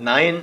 9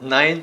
9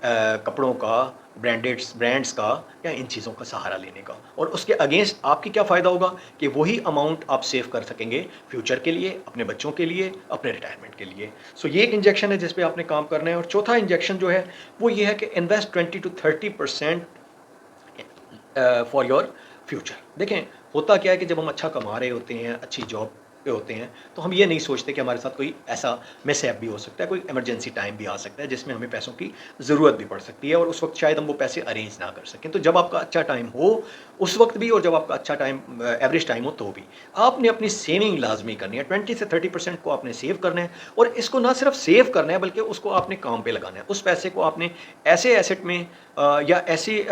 کپڑوں کا، برانڈس کا یا ان چیزوں کا سہارا لینے کا، اور اس کے اگینسٹ آپ کی کیا فائدہ ہوگا کہ وہی اماؤنٹ آپ سیو کر سکیں گے فیوچر کے لیے، اپنے بچوں کے لیے، اپنے ریٹائرمنٹ کے لیے. سو یہ ایک انجیکشن ہے جس پہ آپ نے کام کرنا ہے. اور چوتھا انجیکشن جو ہے وہ یہ ہے کہ invest 20 to 30% for your future. دیکھیں ہوتا کیا ہے کہ جب ہم اچھا کما رہے ہوتے ہیں، اچھی جاب پہ ہوتے ہیں، تو ہم یہ نہیں سوچتے کہ ہمارے ساتھ کوئی ایسا مس ایپ بھی ہو سکتا ہے، کوئی ایمرجنسی ٹائم بھی آ سکتا ہے جس میں ہمیں پیسوں کی ضرورت بھی پڑ سکتی ہے، اور اس وقت شاید ہم وہ پیسے ارینج نہ کر سکیں. تو جب آپ کا اچھا ٹائم ہو اس وقت بھی، اور جب آپ کا اچھا ٹائم ایوریج ٹائم ہو تو بھی، آپ نے اپنی سیونگ لازمی کرنی ہے. 20 سے 30% کو آپ نے سیو کرنا ہے، اور اس کو نہ صرف سیو کرنا ہے بلکہ اس کو آپ نے کام پہ لگانا ہے. اس پیسے کو آپ نے ایسے ایسٹ میں یا ایسی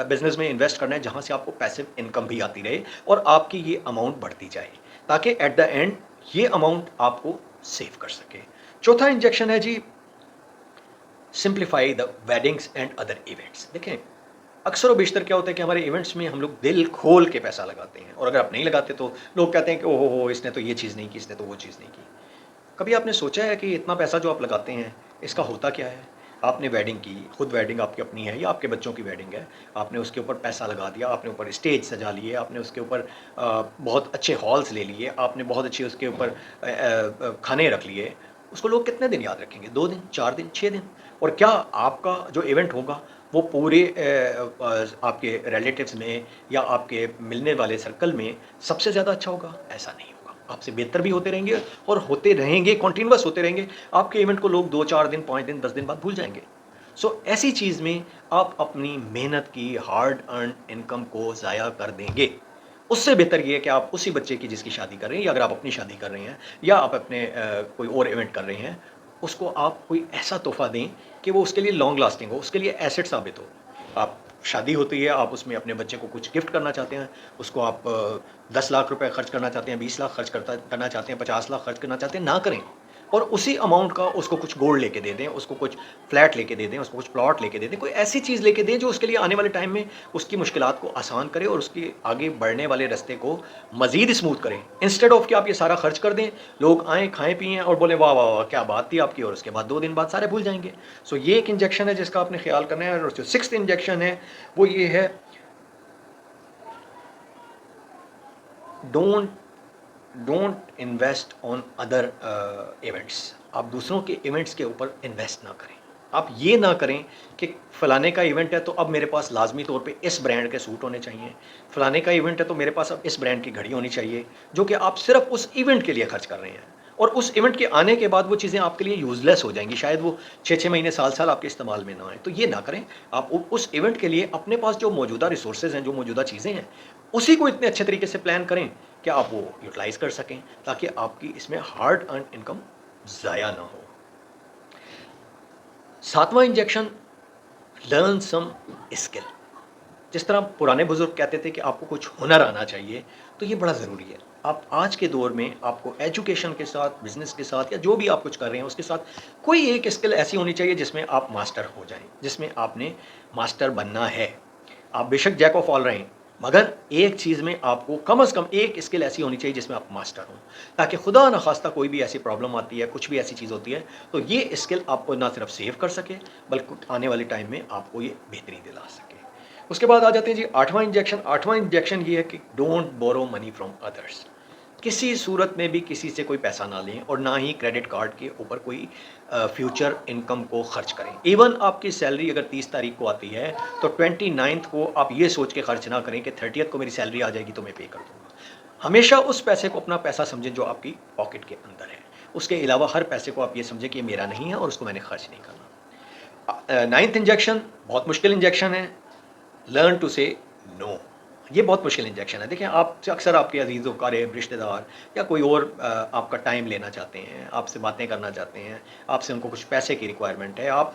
بزنس میں انویسٹ کرنا ہے جہاں سے آپ کو پیسو انکم بھی آتی رہے اور آپ کی یہ اماؤنٹ بڑھتی جائے، تاکہ ایٹ دا اینڈ یہ اماؤنٹ آپ کو سیو کر سکے. چوتھا انجیکشن ہے جی simplify the weddings and other events. دیکھیں اکثر و بیشتر کیا ہوتا ہے کہ ہمارے ایونٹس میں ہم لوگ دل کھول کے پیسہ لگاتے ہیں، اور اگر آپ نہیں لگاتے تو لوگ کہتے ہیں کہ اوہ ہو اس نے تو یہ چیز نہیں کی، اس نے تو وہ چیز نہیں کی. کبھی آپ نے سوچا ہے کہ اتنا پیسہ جو آپ لگاتے ہیں اس کا ہوتا کیا ہے؟ آپ نے ویڈنگ کی، خود ویڈنگ آپ کی اپنی ہے یا آپ کے بچوں کی ویڈنگ ہے، آپ نے اس کے اوپر پیسہ لگا دیا، آپ نے اوپر اسٹیج سجا لیے، آپ نے اس کے اوپر بہت اچھے ہالس لے لیے، آپ نے بہت اچھے اس کے اوپر کھانے رکھ لیے. اس کو لوگ کتنے دن یاد رکھیں گے؟ 2 دن، 4 دن، 6 دن؟ اور کیا آپ کا جو ایونٹ ہوگا وہ پورے آپ کے ریلیٹیوز میں یا آپ کے ملنے والے سرکل میں سب سے زیادہ اچھا ہوگا؟ ایسا نہیں ہوگا. آپ سے بہتر بھی ہوتے رہیں گے اور ہوتے رہیں گے، کنٹینیوس ہوتے رہیں گے. آپ کے ایونٹ کو لوگ 2 4 دن، 5 دن، 10 دن بعد بھول جائیں گے. سو ایسی چیز میں آپ اپنی محنت کی ہارڈ ارن انکم کو ضائع کر دیں گے. اس سے بہتر یہ ہے کہ آپ اسی بچے کی جس کی شادی کر رہے ہیں، یا اگر آپ اپنی شادی کر رہے ہیں یا آپ اپنے کوئی اور ایونٹ کر رہے ہیں، اس کو آپ کوئی ایسا تحفہ دیں کہ وہ اس کے لیے لانگ لاسٹنگ ہو، اس کے لیے ایسٹ ثابت ہو. آپ شادی ہوتی ہے، آپ اس میں اپنے بچے کو کچھ گفٹ کرنا چاہتے ہیں، اس کو آپ 10 لاکھ روپے خرچ کرنا چاہتے ہیں، 20 لاکھ خرچ کرنا چاہتے ہیں، 50 لاکھ خرچ کرنا چاہتے ہیں، نہ کریں. اور اسی اماؤنٹ کا اس کو کچھ گولڈ لے کے دے دیں، اس کو کچھ فلیٹ لے کے دے دیں، اس کو کچھ پلاٹ لے کے دے دیں، کوئی ایسی چیز لے کے دیں جو اس کے لیے آنے والے ٹائم میں اس کی مشکلات کو آسان کرے اور اس کی آگے بڑھنے والے رستے کو مزید اسموتھ کریں. انسٹیڈ آف کہ آپ یہ سارا خرچ کر دیں، لوگ آئیں کھائیں پئیں اور بولیں واہ واہ واہ کیا بات تھی آپ کی، اور اس کے بعد 2 دن بعد سارے بھول جائیں گے. سو یہ ایک انجیکشن ہے جس کا آپ نے خیال کرنا ہے. اور جو 6th انجیکشن ہے وہ یہ ہے don't invest on other events. آپ دوسروں کے ایونٹس کے اوپر انویسٹ نہ کریں. آپ یہ نہ کریں کہ فلانے کا ایونٹ ہے تو اب میرے پاس لازمی طور پہ اس برانڈ کے سوٹ ہونے چاہیے، فلانے کا ایونٹ ہے تو میرے پاس اب اس برانڈ کی گھڑی ہونی چاہیے، جو کہ آپ صرف اس ایونٹ کے لیے خرچ کر رہے ہیں، اور اس ایونٹ کے آنے کے بعد وہ چیزیں آپ کے لیے یوز لیس ہو جائیں گی، شاید وہ 6 6 مہینے، سال آپ کے استعمال میں نہ آئیں. تو یہ نہ کریں. آپ اس ایونٹ کے لیے اپنے پاس جو موجودہ ریسورسز ہیں، جو موجودہ چیزیں ہیں، اسی کو اتنے اچھے طریقے سے پلان کریں کہ آپ وہ یوٹیلائز کر سکیں، تاکہ آپ کی اس میں ہارڈ ارن انکم ضائع نہ ہو. 7واں انجیکشن لرن سم اسکل. جس طرح پرانے بزرگ کہتے تھے کہ آپ کو کچھ ہنر آنا چاہیے، تو یہ بڑا ضروری ہے. آپ آج کے دور میں آپ کو ایجوکیشن کے ساتھ، بزنس کے ساتھ، یا جو بھی آپ کچھ کر رہے ہیں اس کے ساتھ کوئی ایک اسکل ایسی ہونی چاہیے جس میں آپ ماسٹر ہو جائیں، جس میں آپ نے ماسٹر بننا ہے. آپ بے شک جیک آف آل رہیں، مگر ایک چیز میں آپ کو کم از کم ایک اسکل ایسی ہونی چاہیے جس میں آپ ماسٹر ہوں، تاکہ خدا نخواستہ کوئی بھی ایسی پرابلم آتی ہے، کچھ بھی ایسی چیز ہوتی ہے، تو یہ اسکل آپ کو نہ صرف سیو کر سکے بلکہ آنے والے ٹائم میں آپ کو یہ بہتری دلا سکے. اس کے بعد آ جاتے ہیں جی 8واں انجیکشن. 8واں انجیکشن یہ ہے کہ don't borrow money from others. کسی صورت میں بھی کسی سے کوئی پیسہ نہ لیں، اور نہ ہی کریڈٹ کارڈ کے اوپر کوئی فیوچر انکم کو خرچ کریں. ایون آپ کی سیلری اگر 30 تاریخ کو آتی ہے تو 29 کو آپ یہ سوچ کے خرچ نہ کریں کہ 30 کو میری سیلری آ جائے گی تو میں پے کر دوں گا. ہمیشہ اس پیسے کو اپنا پیسہ سمجھیں جو آپ کی پاکٹ کے اندر ہے. اس کے علاوہ ہر پیسے کو آپ یہ سمجھیں کہ یہ میرا نہیں ہے اور اس کو میں نے خرچ نہیں کرنا. 9th انجیکشن بہت مشکل انجیکشن ہے. لرن ٹو سے نو. یہ بہت مشکل انجیکشن ہے. دیکھیں آپ سے اکثر آپ کے عزیز و قریب رشتہ دار یا کوئی اور آپ کا ٹائم لینا چاہتے ہیں، آپ سے باتیں کرنا چاہتے ہیں، آپ سے ان کو کچھ پیسے کی ریکوائرمنٹ ہے، آپ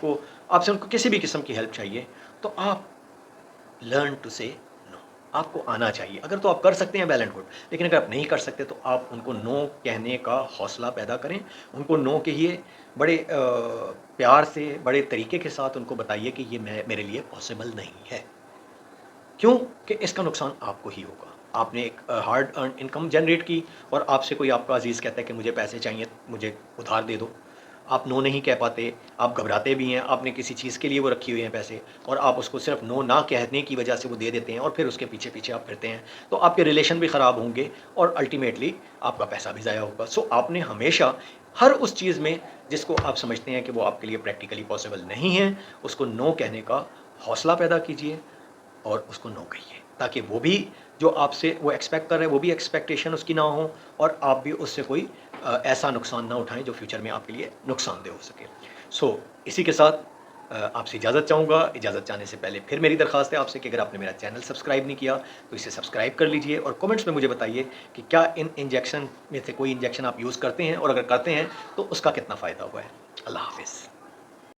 سے ان کو کسی بھی قسم کی ہیلپ چاہیے، تو آپ لرن ٹو سے نو. آپ کو آنا چاہیے. اگر تو آپ کر سکتے ہیں ویل اینڈ گڈ، لیکن اگر آپ نہیں کر سکتے تو آپ ان کو نو کہنے کا حوصلہ پیدا کریں. ان کو نو کہیے، بڑے پیار سے، بڑے طریقے کے ساتھ ان کو بتائیے کہ یہ میرے لیے پاسبل نہیں ہے. کیوں کہ اس کا نقصان آپ کو ہی ہوگا. آپ نے ایک ہارڈ ارن انکم جنریٹ کی، اور آپ سے کوئی آپ کا عزیز کہتا ہے کہ مجھے پیسے چاہیے، مجھے ادھار دے دو، آپ نو نہیں کہہ پاتے، آپ گھبراتے بھی ہیں، آپ نے کسی چیز کے لیے وہ رکھی ہوئی ہیں پیسے، اور آپ اس کو صرف نو نہ کہنے کی وجہ سے وہ دے دیتے ہیں، اور پھر اس کے پیچھے پیچھے آپ پھرتے ہیں، تو آپ کے ریلیشن بھی خراب ہوں گے اور الٹیمیٹلی آپ کا پیسہ بھی ضائع ہوگا. سو آپ نے ہمیشہ ہر اس چیز میں جس کو آپ سمجھتے ہیں کہ وہ آپ کے لیے پریکٹیکلی پاسبل نہیں ہے، اس کو نو کہنے کا حوصلہ پیدا کیجیے اور اس کو نو کہیے، تاکہ وہ بھی جو آپ سے وہ ایکسپیکٹ کر رہے ہیں وہ بھی ایکسپیکٹیشن اس کی نہ ہو، اور آپ بھی اس سے کوئی ایسا نقصان نہ اٹھائیں جو فیوچر میں آپ کے لیے نقصان دہ ہو سکے. سو اسی کے ساتھ آپ سے اجازت چاہوں گا. اجازت چاہنے سے پہلے پھر میری درخواست ہے آپ سے کہ اگر آپ نے میرا چینل سبسکرائب نہیں کیا تو اسے سبسکرائب کر لیجئے، اور کومنٹس میں مجھے بتائیے کہ کیا ان انجیکشن میں سے کوئی انجیکشن آپ یوز کرتے ہیں، اور اگر کرتے ہیں تو اس کا کتنا فائدہ ہوا ہے. اللہ حافظ.